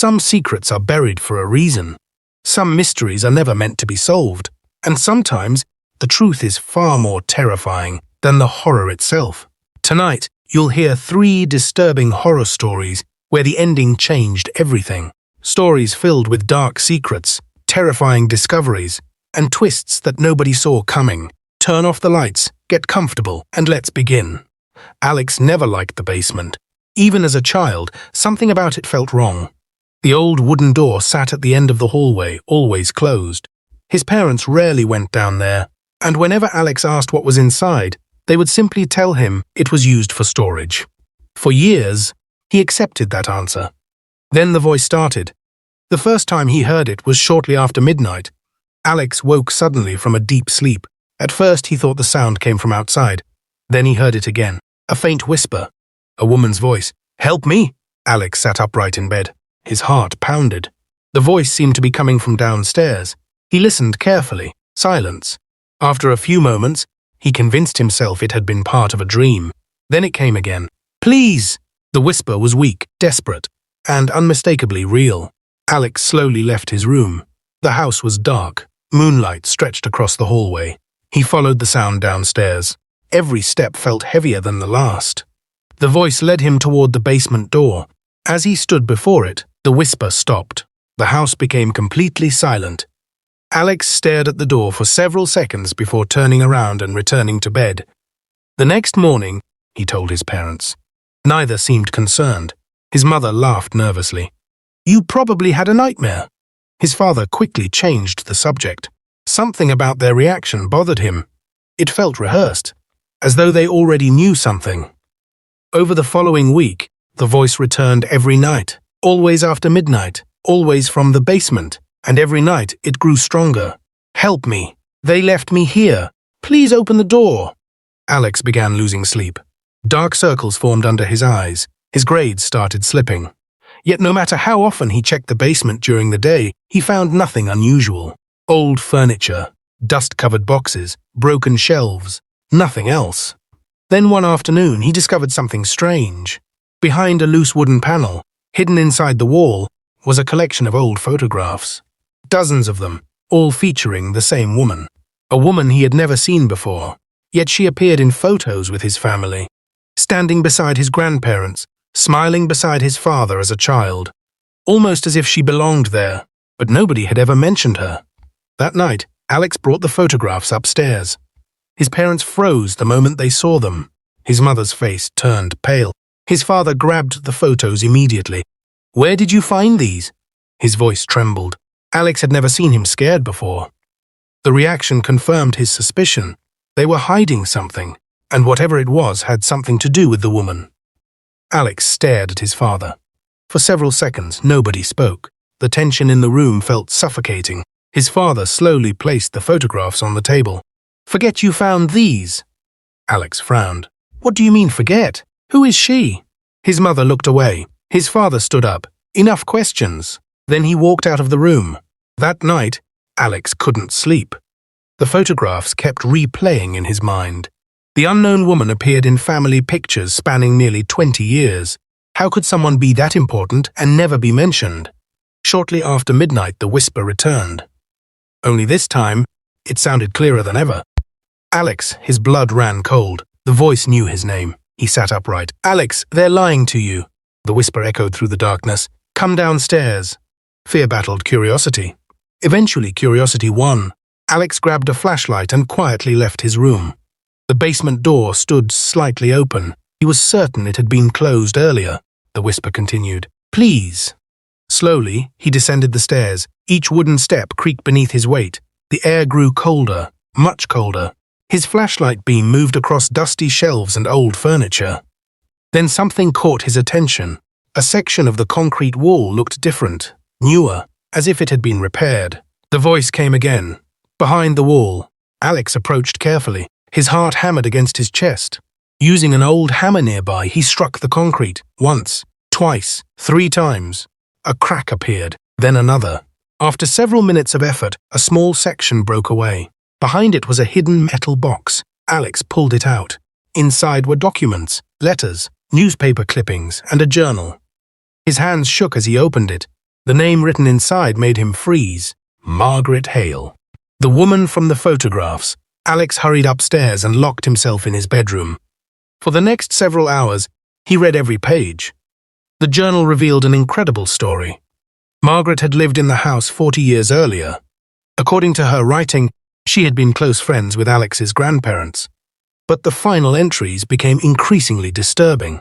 Some secrets are buried for a reason. Some mysteries are never meant to be solved. And sometimes, the truth is far more terrifying than the horror itself. Tonight, you'll hear 3 disturbing horror stories where the ending changed everything. Stories filled with dark secrets, terrifying discoveries, and twists that nobody saw coming. Turn off the lights, get comfortable, and let's begin. Alex never liked the basement. Even as a child, something about it felt wrong. The old wooden door sat at the end of the hallway, always closed. His parents rarely went down there, and whenever Alex asked what was inside, they would simply tell him it was used for storage. For years, he accepted that answer. Then the voice started. The first time he heard it was shortly after midnight. Alex woke suddenly from a deep sleep. At first he thought the sound came from outside. Then he heard it again. A faint whisper. A woman's voice. "Help me!" Alex sat upright in bed. His heart pounded. The voice seemed to be coming from downstairs. He listened carefully. Silence. After a few moments, he convinced himself it had been part of a dream. Then it came again. "Please!" The whisper was weak, desperate, and unmistakably real. Alex slowly left his room. The house was dark. Moonlight stretched across the hallway. He followed the sound downstairs. Every step felt heavier than the last. The voice led him toward the basement door. As he stood before it, the whisper stopped. The house became completely silent. Alex stared at the door for several seconds before turning around and returning to bed. The next morning, he told his parents. Neither seemed concerned. His mother laughed nervously. "You probably had a nightmare." His father quickly changed the subject. Something about their reaction bothered him. It felt rehearsed, as though they already knew something. Over the following week, the voice returned every night, always after midnight, always from the basement, and every night it grew stronger. "Help me. They left me here. Please open the door." Alex began losing sleep. Dark circles formed under his eyes. His grades started slipping. Yet no matter how often he checked the basement during the day, he found nothing unusual. Old furniture, dust-covered boxes, broken shelves, nothing else. Then one afternoon he discovered something strange. Behind a loose wooden panel, hidden inside the wall, was a collection of old photographs. Dozens of them, all featuring the same woman. A woman he had never seen before, yet she appeared in photos with his family. Standing beside his grandparents, smiling beside his father as a child. Almost as if she belonged there, but nobody had ever mentioned her. That night, Alex brought the photographs upstairs. His parents froze the moment they saw them. His mother's face turned pale. His father grabbed the photos immediately. "Where did you find these?" His voice trembled. Alex had never seen him scared before. The reaction confirmed his suspicion. They were hiding something, and whatever it was had something to do with the woman. Alex stared at his father. For several seconds, nobody spoke. The tension in the room felt suffocating. His father slowly placed the photographs on the table. "Forget you found these." Alex frowned. "What do you mean, forget? Who is she?" His mother looked away. His father stood up. Enough questions. Then he walked out of the room. That night, Alex couldn't sleep. The photographs kept replaying in his mind. The unknown woman appeared in family pictures spanning nearly 20 years. How could someone be that important and never be mentioned? Shortly after midnight, the whisper returned. Only this time, it sounded clearer than ever. Alex, his blood ran cold. The voice knew his name. He sat upright. "Alex, they're lying to you." The whisper echoed through the darkness. "Come downstairs." Fear battled curiosity. Eventually, curiosity won. Alex grabbed a flashlight and quietly left his room. The basement door stood slightly open. He was certain it had been closed earlier. The whisper continued. "Please." Slowly, he descended the stairs. Each wooden step creaked beneath his weight. The air grew colder, much colder. His flashlight beam moved across dusty shelves and old furniture. Then something caught his attention. A section of the concrete wall looked different, newer, as if it had been repaired. The voice came again. Behind the wall, Alex approached carefully. His heart hammered against his chest. Using an old hammer nearby, he struck the concrete. Once, twice, 3 times. A crack appeared, then another. After several minutes of effort, a small section broke away. Behind it was a hidden metal box. Alex pulled it out. Inside were documents, letters, newspaper clippings, and a journal. His hands shook as he opened it. The name written inside made him freeze. Margaret Hale. The woman from the photographs. Alex hurried upstairs and locked himself in his bedroom. For the next several hours, he read every page. The journal revealed an incredible story. Margaret had lived in the house 40 years earlier. According to her writing, she had been close friends with Alex's grandparents. But the final entries became increasingly disturbing.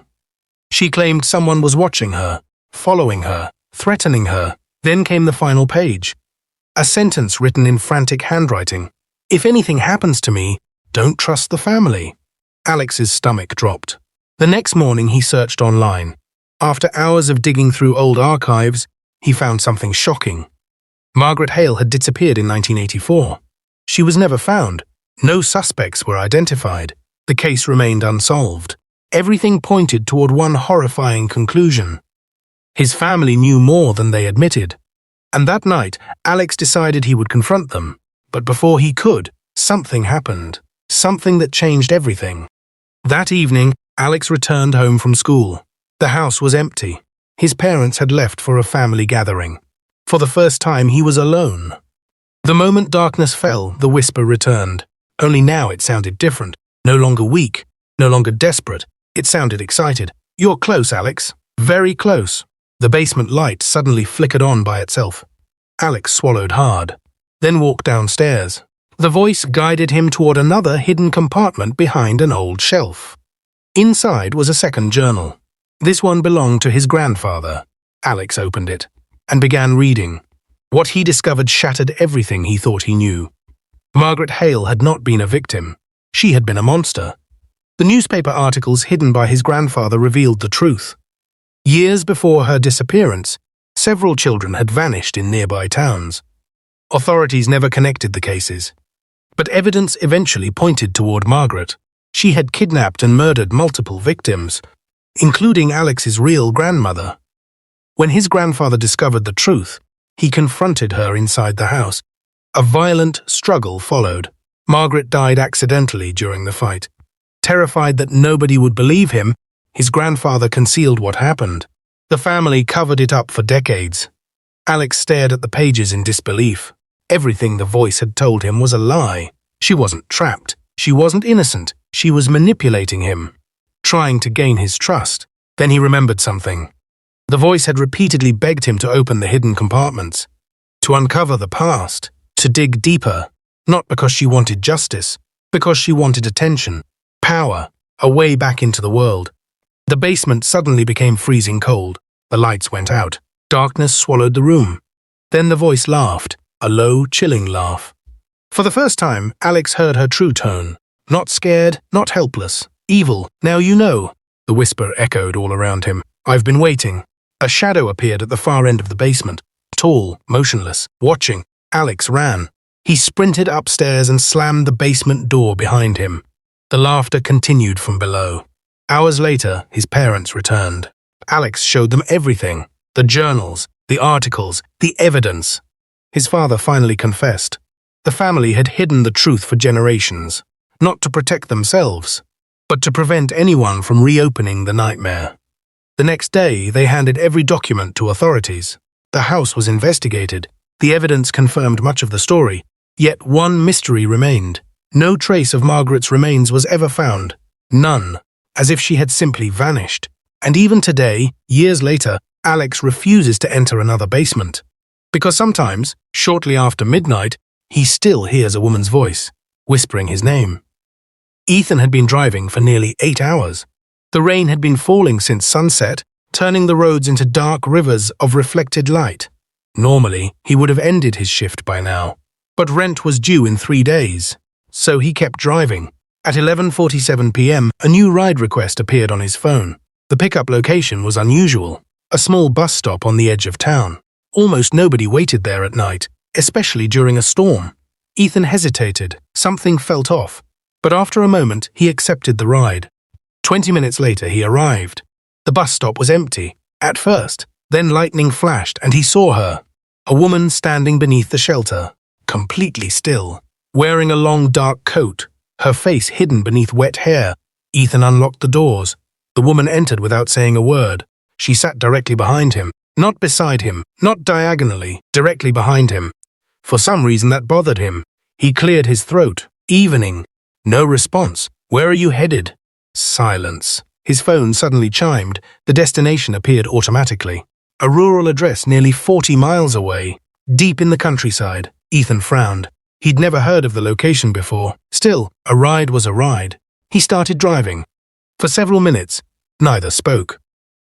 She claimed someone was watching her, following her, threatening her. Then came the final page. A sentence written in frantic handwriting. "If anything happens to me, don't trust the family." Alex's stomach dropped. The next morning he searched online. After hours of digging through old archives, he found something shocking. Margaret Hale had disappeared in 1984. She was never found. No suspects were identified. The case remained unsolved. Everything pointed toward one horrifying conclusion. His family knew more than they admitted. And that night, Alex decided he would confront them. But before he could, something happened. Something that changed everything. That evening, Alex returned home from school. The house was empty. His parents had left for a family gathering. For the first time, he was alone. The moment darkness fell, the whisper returned. Only now it sounded different. No longer weak, no longer desperate. It sounded excited. "You're close, Alex. Very close." The basement light suddenly flickered on by itself. Alex swallowed hard, then walked downstairs. The voice guided him toward another hidden compartment behind an old shelf. Inside was a second journal. This one belonged to his grandfather. Alex opened it and began reading. What he discovered shattered everything he thought he knew. Margaret Hale had not been a victim. She had been a monster. The newspaper articles hidden by his grandfather revealed the truth. Years before her disappearance, several children had vanished in nearby towns. Authorities never connected the cases. But evidence eventually pointed toward Margaret. She had kidnapped and murdered multiple victims, including Alex's real grandmother. When his grandfather discovered the truth, he confronted her inside the house. A violent struggle followed. Margaret died accidentally during the fight. Terrified that nobody would believe him, his grandfather concealed what happened. The family covered it up for decades. Alex stared at the pages in disbelief. Everything the voice had told him was a lie. She wasn't trapped. She wasn't innocent. She was manipulating him, trying to gain his trust. Then he remembered something. The voice had repeatedly begged him to open the hidden compartments, to uncover the past, to dig deeper, not because she wanted justice, because she wanted attention, power, a way back into the world. The basement suddenly became freezing cold. The lights went out. Darkness swallowed the room. Then the voice laughed, a low, chilling laugh. For the first time, Alex heard her true tone. Not scared, not helpless. Evil, now you know. The whisper echoed all around him. "I've been waiting." A shadow appeared at the far end of the basement. Tall, motionless, watching. Alex ran. He sprinted upstairs and slammed the basement door behind him. The laughter continued from below. Hours later, his parents returned. Alex showed them everything. The journals, the articles, the evidence. His father finally confessed. The family had hidden the truth for generations, not to protect themselves, but to prevent anyone from reopening the nightmare. The next day, they handed every document to authorities. The house was investigated. The evidence confirmed much of the story. Yet one mystery remained. No trace of Margaret's remains was ever found. None. As if she had simply vanished. And even today, years later, Alex refuses to enter another basement. Because sometimes, shortly after midnight, he still hears a woman's voice, whispering his name. Ethan had been driving for nearly 8 hours. The rain had been falling since sunset, turning the roads into dark rivers of reflected light. Normally, he would have ended his shift by now. But rent was due in 3 days, so he kept driving. At 11:47 p.m., a new ride request appeared on his phone. The pickup location was unusual, a small bus stop on the edge of town. Almost nobody waited there at night, especially during a storm. Ethan hesitated. Something felt off. But after a moment, he accepted the ride. 20 minutes later, he arrived. The bus stop was empty, at first. Then lightning flashed, and he saw her. A woman standing beneath the shelter, completely still, wearing a long dark coat, her face hidden beneath wet hair. Ethan unlocked the doors. The woman entered without saying a word. She sat directly behind him. Not beside him, not diagonally, directly behind him. For some reason that bothered him. He cleared his throat. Evening. No response. Where are you headed? Silence. His phone suddenly chimed. The destination appeared automatically. A rural address nearly 40 miles away. Deep in the countryside. Ethan frowned. He'd never heard of the location before. Still, a ride was a ride. He started driving. For several minutes, neither spoke.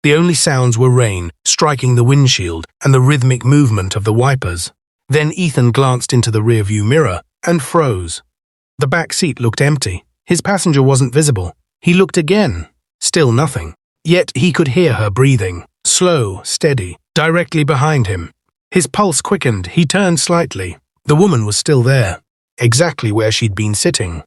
The only sounds were rain striking the windshield and the rhythmic movement of the wipers. Then Ethan glanced into the rearview mirror and froze. The back seat looked empty. His passenger wasn't visible. He looked again. Still nothing. Yet he could hear her breathing, slow, steady, directly behind him. His pulse quickened. He turned slightly. The woman was still there, exactly where she'd been sitting.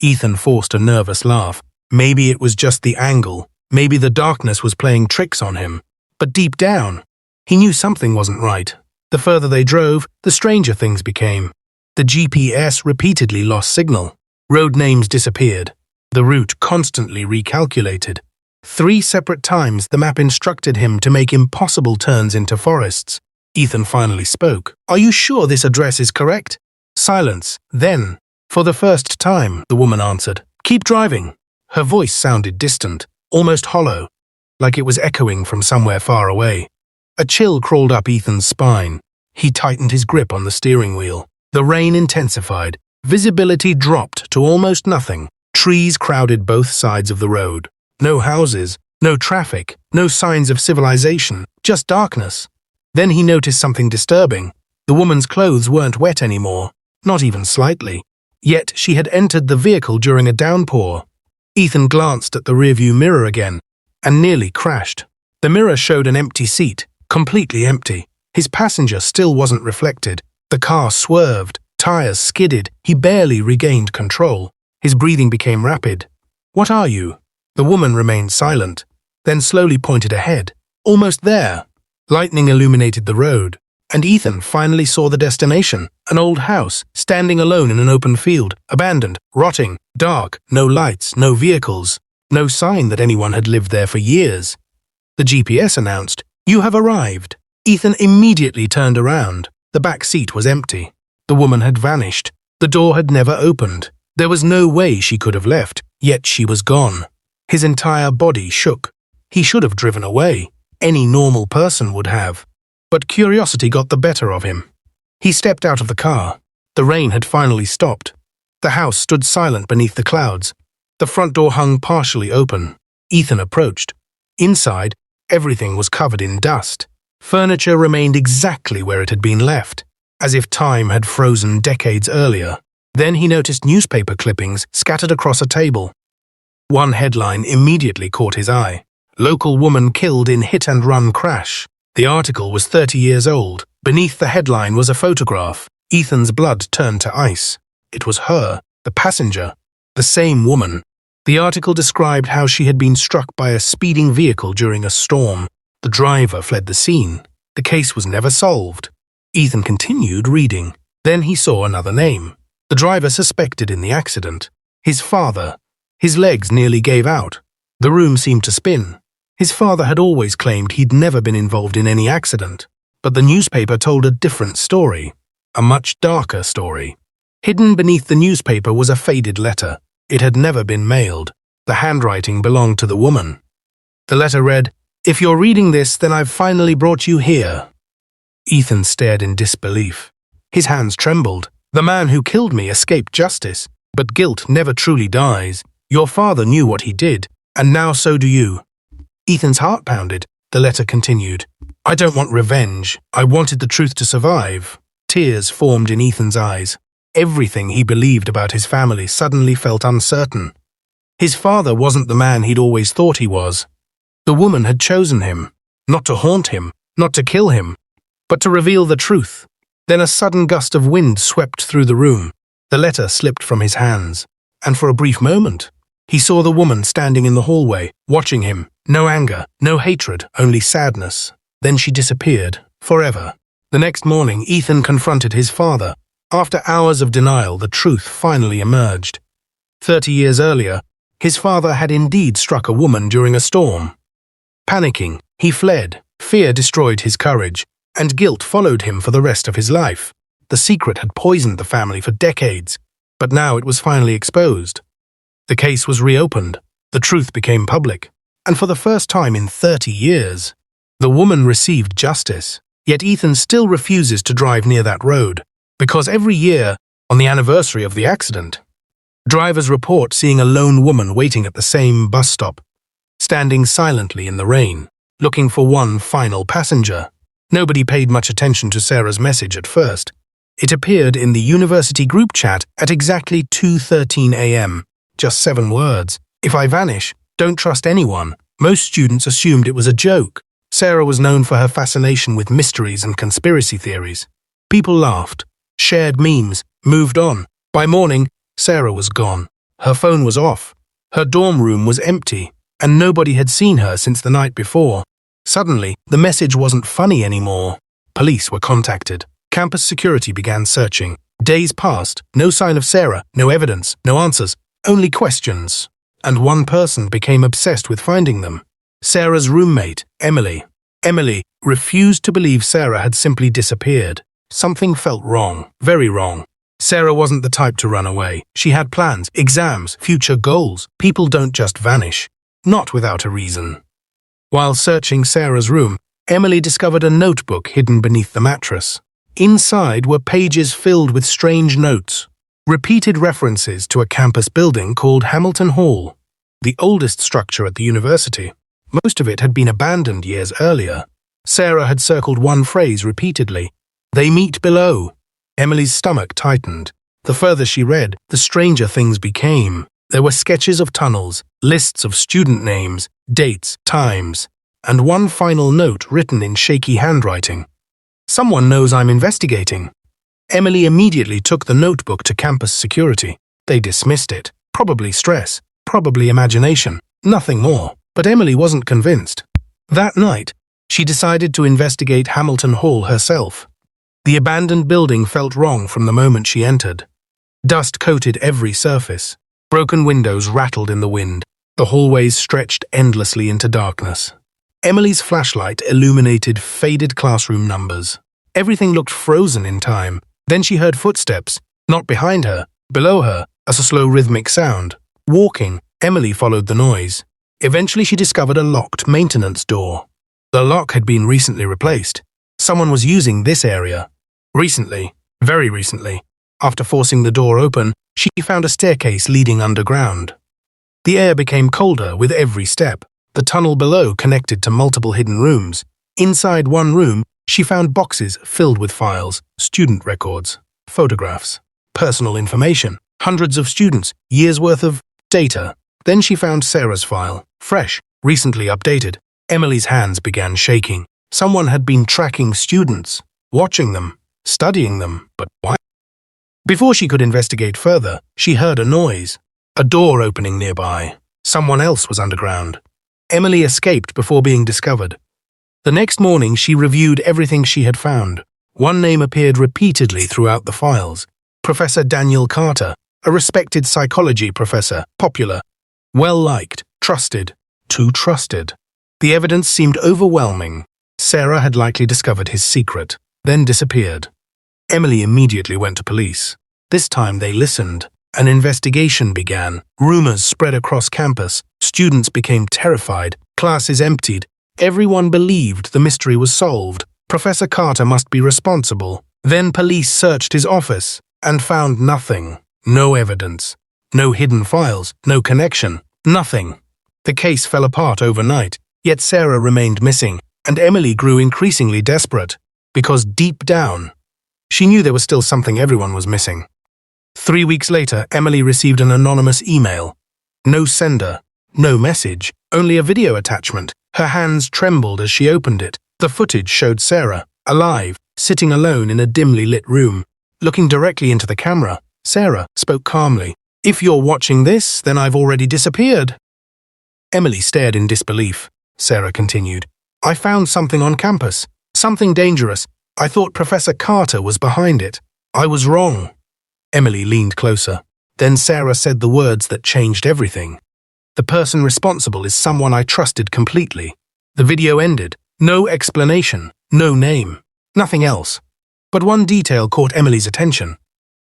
Ethan forced a nervous laugh. Maybe it was just the angle. Maybe the darkness was playing tricks on him. But deep down, he knew something wasn't right. The further they drove, the stranger things became. The GPS repeatedly lost signal. Road names disappeared. The route constantly recalculated. 3 separate times the map instructed him to make impossible turns into forests. Ethan finally spoke. Are you sure this address is correct? Silence. Then, for the first time, the woman answered. Keep driving. Her voice sounded distant, almost hollow, like it was echoing from somewhere far away. A chill crawled up Ethan's spine. He tightened his grip on the steering wheel. The rain intensified. Visibility dropped to almost nothing. Trees crowded both sides of the road. No houses, no traffic, no signs of civilization, just darkness. Then he noticed something disturbing. The woman's clothes weren't wet anymore, not even slightly. Yet she had entered the vehicle during a downpour. Ethan glanced at the rearview mirror again and nearly crashed. The mirror showed an empty seat, completely empty. His passenger still wasn't reflected. The car swerved, tires skidded. He barely regained control. His breathing became rapid. What are you? The woman remained silent, then slowly pointed ahead. Almost there. Lightning illuminated the road, and Ethan finally saw the destination, an old house, standing alone in an open field, abandoned, rotting, dark, no lights, no vehicles, no sign that anyone had lived there for years. The GPS announced, "You have arrived." Ethan immediately turned around. The back seat was empty. The woman had vanished. The door had never opened. There was no way she could have left, yet she was gone. His entire body shook. He should have driven away. Any normal person would have. But curiosity got the better of him. He stepped out of the car. The rain had finally stopped. The house stood silent beneath the clouds. The front door hung partially open. Ethan approached. Inside, everything was covered in dust. Furniture remained exactly where it had been left, as if time had frozen decades earlier. Then he noticed newspaper clippings scattered across a table. One headline immediately caught his eye. Local woman killed in hit-and-run crash. The article was 30 years old. Beneath the headline was a photograph. Ethan's blood turned to ice. It was her, the passenger, the same woman. The article described how she had been struck by a speeding vehicle during a storm. The driver fled the scene. The case was never solved. Ethan continued reading. Then he saw another name. The driver suspected in the accident. His father. His legs nearly gave out. The room seemed to spin. His father had always claimed he'd never been involved in any accident, but the newspaper told a different story, a much darker story. Hidden beneath the newspaper was a faded letter. It had never been mailed. The handwriting belonged to the woman. The letter read, "If you're reading this, then I've finally brought you here." Ethan stared in disbelief. His hands trembled. The man who killed me escaped justice, but guilt never truly dies. Your father knew what he did, and now so do you. Ethan's heart pounded. The letter continued. I don't want revenge. I wanted the truth to survive. Tears formed in Ethan's eyes. Everything he believed about his family suddenly felt uncertain. His father wasn't the man he'd always thought he was. The woman had chosen him, not to haunt him, not to kill him, but to reveal the truth. Then a sudden gust of wind swept through the room. The letter slipped from his hands, and for a brief moment, he saw the woman standing in the hallway, watching him. No anger, no hatred, only sadness. Then she disappeared, forever. The next morning, Ethan confronted his father. After hours of denial, the truth finally emerged. 30 years earlier, his father had indeed struck a woman during a storm. Panicking, he fled, Fear destroyed his courage, and guilt followed him for the rest of his life. The secret had poisoned the family for decades, but now it was finally exposed. The case was reopened, the truth became public, and for the first time in 30 years, the woman received justice. Yet Ethan still refuses to drive near that road, because every year, on the anniversary of the accident, drivers report seeing a lone woman waiting at the same bus stop, standing silently in the rain, looking for one final passenger. Nobody paid much attention to Sarah's message at first. It appeared in the university group chat at exactly 2:13 a.m. Just 7 words. If I vanish, don't trust anyone. Most students assumed it was a joke. Sarah was known for her fascination with mysteries and conspiracy theories. People laughed, shared memes, moved on. By morning, Sarah was gone. Her phone was off. Her dorm room was empty, and nobody had seen her since the night before. Suddenly, the message wasn't funny anymore. Police were contacted. Campus security began searching. Days passed, no sign of Sarah, no evidence, no answers, only questions. And one person became obsessed with finding them. Sarah's roommate, Emily. Emily refused to believe Sarah had simply disappeared. Something felt wrong, very wrong. Sarah wasn't the type to run away. She had plans, exams, future goals. People don't just vanish, not without a reason. While searching Sarah's room, Emily discovered a notebook hidden beneath the mattress. Inside were pages filled with strange notes, repeated references to a campus building called Hamilton Hall, the oldest structure at the university. Most of it had been abandoned years earlier. Sarah had circled one phrase repeatedly: "They meet below." Emily's stomach tightened. The further she read, the stranger things became. There were sketches of tunnels, lists of student names, dates, times, and one final note written in shaky handwriting. "Someone knows I'm investigating." Emily immediately took the notebook to campus security. They dismissed it. Probably stress, probably imagination, nothing more. But Emily wasn't convinced. That night, she decided to investigate Hamilton Hall herself. The abandoned building felt wrong from the moment she entered. Dust coated every surface. Broken windows rattled in the wind. The hallways stretched endlessly into darkness. Emily's flashlight illuminated faded classroom numbers. Everything looked frozen in time. Then she heard footsteps, not behind her, below her, as a slow rhythmic sound. Walking, Emily followed the noise. Eventually she discovered a locked maintenance door. The lock had been recently replaced. Someone was using this area. Recently, very recently. After forcing the door open, she found a staircase leading underground. The air became colder with every step. The tunnel below connected to multiple hidden rooms. Inside one room, she found boxes filled with files, student records, photographs, personal information, hundreds of students, years' worth of data. Then she found Sarah's file, fresh, recently updated. Emily's hands began shaking. Someone had been tracking students, watching them, studying them, but why? Before she could investigate further, she heard a noise, a door opening nearby. Someone else was underground. Emily escaped before being discovered. The next morning, she reviewed everything she had found. One name appeared repeatedly throughout the files: Professor Daniel Carter, a respected psychology professor, popular, well-liked, trusted, too trusted. The evidence seemed overwhelming. Sarah had likely discovered his secret, then disappeared. Emily immediately went to police. This time they listened. An investigation began. Rumors spread across campus. Students became terrified. Classes emptied. Everyone believed the mystery was solved. Professor Carter must be responsible. Then police searched his office and found nothing. No evidence. No hidden files. No connection. Nothing. The case fell apart overnight. Yet Sarah remained missing, and Emily grew increasingly desperate, because deep down, she knew there was still something everyone was missing. 3 weeks later, Emily received an anonymous email. No sender, no message, only a video attachment. Her hands trembled as she opened it. The footage showed Sarah, alive, sitting alone in a dimly lit room. Looking directly into the camera, Sarah spoke calmly. "If you're watching this, then I've already disappeared." Emily stared in disbelief. Sarah continued, "I found something on campus, something dangerous. I thought Professor Carter was behind it. I was wrong." Emily leaned closer. Then Sarah said the words that changed everything. "The person responsible is someone I trusted completely." The video ended. No explanation, no name, nothing else. But one detail caught Emily's attention.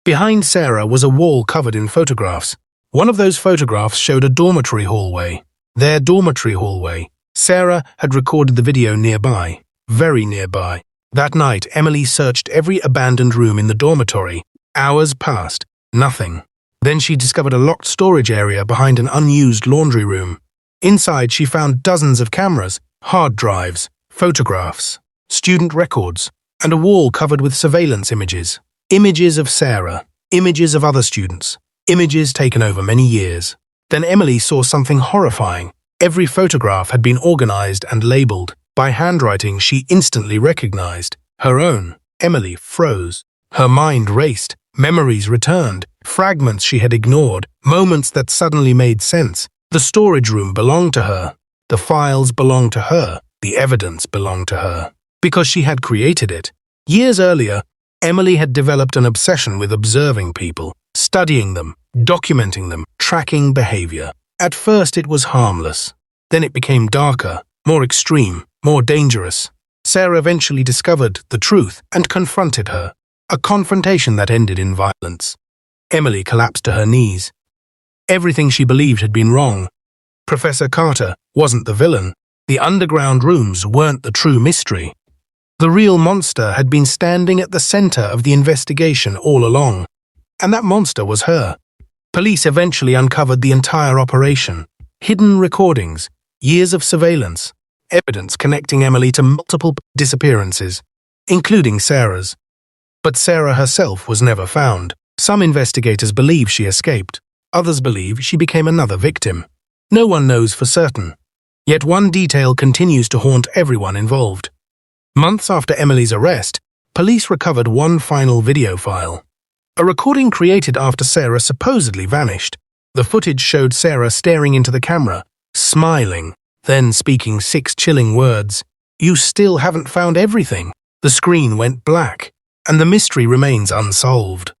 Behind Sarah was a wall covered in photographs. One of those photographs showed a dormitory hallway. Their dormitory hallway. Sarah had recorded the video nearby, very nearby. That night, Emily searched every abandoned room in the dormitory. Hours passed, nothing. Then she discovered a locked storage area behind an unused laundry room. Inside, she found dozens of cameras, hard drives, photographs, student records, and a wall covered with surveillance images. Images of Sarah, images of other students, images taken over many years. Then Emily saw something horrifying. Every photograph had been organized and labeled. By handwriting she instantly recognized her own. Emily froze. Her mind raced. Memories returned. Fragments she had ignored. Moments that suddenly made sense. The storage room belonged to her. The files belonged to her. The evidence belonged to her. Because she had created it. Years earlier, Emily had developed an obsession with observing people, studying them, documenting them, tracking behavior. At first it was harmless. Then it became darker, more extreme, more dangerous. Sarah eventually discovered the truth and confronted her, a confrontation that ended in violence. Emily collapsed to her knees. Everything she believed had been wrong. Professor Carter wasn't the villain. The underground rooms weren't the true mystery. The real monster had been standing at the center of the investigation all along. And that monster was her. Police eventually uncovered the entire operation. Hidden recordings, years of surveillance, evidence connecting Emily to multiple disappearances, including Sarah's. But Sarah herself was never found. Some investigators believe she escaped. Others believe she became another victim. No one knows for certain. Yet one detail continues to haunt everyone involved. Months after Emily's arrest, police recovered one final video file. A recording created after Sarah supposedly vanished. The footage showed Sarah staring into the camera, smiling, then speaking 6 chilling words. "You still haven't found everything." The screen went black, and the mystery remains unsolved.